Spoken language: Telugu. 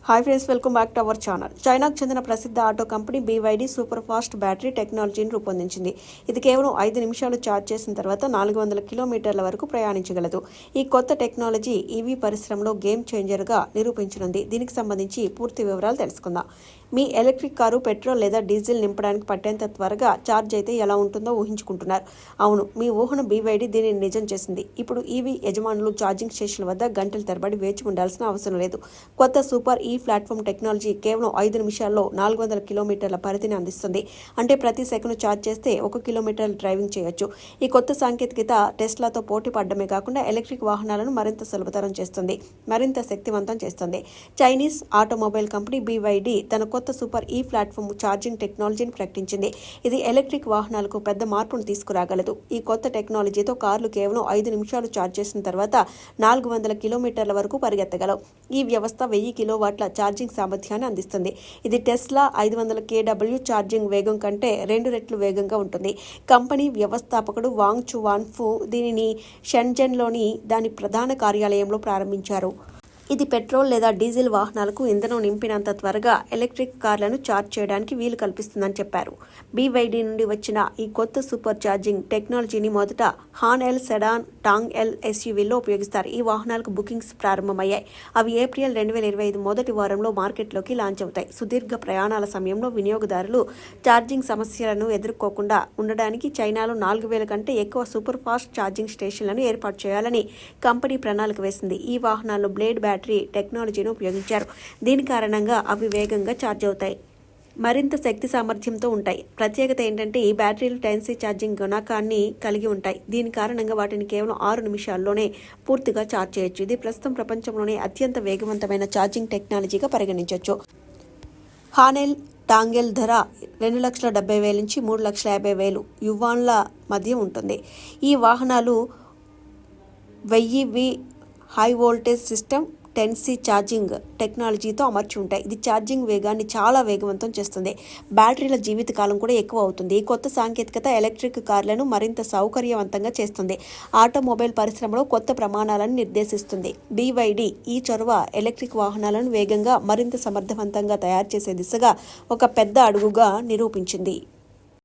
Hi friends, welcome back to our channel. చైనాకు చెందిన ప్రసిద్ధ auto company BYD super fast battery టెక్నాలజీని రూపొందించింది. ఇది కేవలం 5 నిమిషాలు ఛార్జ్ చేసిన తర్వాత 400 కిలోమీటర్ల వరకు ప్రయాణించగలదు. ఈ కొత్త టెక్నాలజీ ఈవీ పరిశ్రమలో గేమ్ చేంజర్గా నిరూపించనుంది. దీనికి సంబంధించి పూర్తి వివరాలు తెలుసుకుందాం. మీ ఎలక్ట్రిక్ కారు పెట్రోల్ లేదా డీజిల్ నింపడానికి పట్టేంత త్వరగా ఛార్జ్ అయితే ఎలా ఉంటుందో ఊహించుకుంటున్నారు. అవును, మీ ఊహను BYD దీనిని నిజం చేసింది. ఇప్పుడు ఈవీ యజమానులు ఛార్జింగ్ స్టేషన్ల వద్ద గంటల తరబడి వేచి ఉండాల్సిన అవసరం లేదు. కొత్త సూపర్ ప్లాట్ఫామ్ టెక్నాలజీ కేవలం 5 నిమిషాల్లో 400 కిలోమీటర్ల పరిధిని అందిస్తుంది. అంటే ప్రతి సెకను ఛార్జ్ చేస్తే 1 కిలోమీటర్ డ్రైవింగ్ చేయొచ్చు. ఈ కొత్త సాంకేతికత టెస్లాతో పోటీ పడడమే కాకుండా ఎలక్ట్రిక్ వాహనాలను మరింత సులభతరం చేస్తుంది, మరింత శక్తివంతం చేస్తుంది. చైనీస్ ఆటోమొబైల్ కంపెనీ BYD తన కొత్త సూపర్ ప్లాట్ఫామ్ ఛార్జింగ్ టెక్నాలజీని ప్రకటించింది. ఇది ఎలక్ట్రిక్ వాహనాలకు పెద్ద మార్పును తీసుకురాగలదు. ఈ కొత్త టెక్నాలజీతో కార్లు కేవలం 5 నిమిషాలు ఛార్జ్ చేసిన తర్వాత 400 కిలోమీటర్ల వరకు పరిగెత్తగలవు. ఈ వ్యవస్థ 1000 కిలోవాట్ల ఛార్జింగ్ సామర్థ్యాన్ని అందిస్తుంది. ఇది టెస్లా 500 kW ఛార్జింగ్ వేగం కంటే 2 రెట్లు వేగంగా ఉంటుంది. కంపెనీ వ్యవస్థాపకుడు వాంగ్ చువాన్ఫు దీనిని షెన్జెన్లోని దాని ప్రధాన కార్యాలయంలో ప్రారంభించారు. ఇది పెట్రోల్ లేదా డీజిల్ వాహనాలకు ఇంధనం నింపినంత త్వరగా ఎలక్ట్రిక్ కార్లను ఛార్జ్ చేయడానికి వీలు కల్పిస్తుందని చెప్పారు. BYD నుండి వచ్చిన ఈ కొత్త సూపర్ ఛార్జింగ్ టెక్నాలజీని మొదట హాన్ ఎల్ సెడాన్, టాంగ్ ఎల్ SUVల్లో ఉపయోగిస్తారు. ఈ వాహనాలకు బుకింగ్స్ ప్రారంభమయ్యాయి. అవి ఏప్రిల్ 2025 మొదటి వారంలో మార్కెట్లోకి లాంచ్ అవుతాయి. సుదీర్ఘ ప్రయాణాల సమయంలో వినియోగదారులు ఛార్జింగ్ సమస్యలను ఎదుర్కోకుండా ఉండడానికి చైనాలో 4000 కంటే ఎక్కువ సూపర్ ఫాస్ట్ ఛార్జింగ్ స్టేషన్లను ఏర్పాటు చేయాలని కంపెనీ ప్రణాళిక వేసింది. ఈ వాహనాల్లో బ్లేడ్ బ్యాటరీ టెక్నాలజీని ఉపయోగించారు. దీని కారణంగా అవి వేగంగా ఛార్జ్ అవుతాయి, మరింత శక్తి సామర్థ్యంతో ఉంటాయి. ప్రత్యేకత ఏంటంటే ఈ బ్యాటరీలు టెన్సీ ఛార్జింగ్ గుణకాన్ని కలిగి ఉంటాయి. దీని కారణంగా వాటిని కేవలం 6 నిమిషాల్లోనే పూర్తిగా ఛార్జ్ చేయొచ్చు. ఇది ప్రస్తుతం ప్రపంచంలోనే అత్యంత వేగవంతమైన ఛార్జింగ్ టెక్నాలజీగా పరిగణించవచ్చు. హానెల్ టాంగెల్ ధర 2,70,000 నుంచి 3,50,000 యువాన్ల మధ్య ఉంటుంది. ఈ వాహనాలు 1000V high voltage system 10C charging టెక్నాలజీతో అమర్చి ఉంటాయి. ఇది ఛార్జింగ్ వేగాన్ని చాలా వేగవంతం చేస్తుంది. బ్యాటరీల జీవితకాలం కూడా ఎక్కువ అవుతుంది. ఈ కొత్త సాంకేతికత ఎలక్ట్రిక్ కార్లను మరింత సౌకర్యవంతంగా చేస్తుంది. ఆటోమొబైల్ పరిశ్రమలో కొత్త ప్రమాణాలను నిర్దేశిస్తుంది. BYD ఈ చొరవ ఎలక్ట్రిక్ వాహనాలను వేగంగా, మరింత సమర్థవంతంగా తయారు చేసే దిశగా ఒక పెద్ద అడుగుగా నిరూపించింది.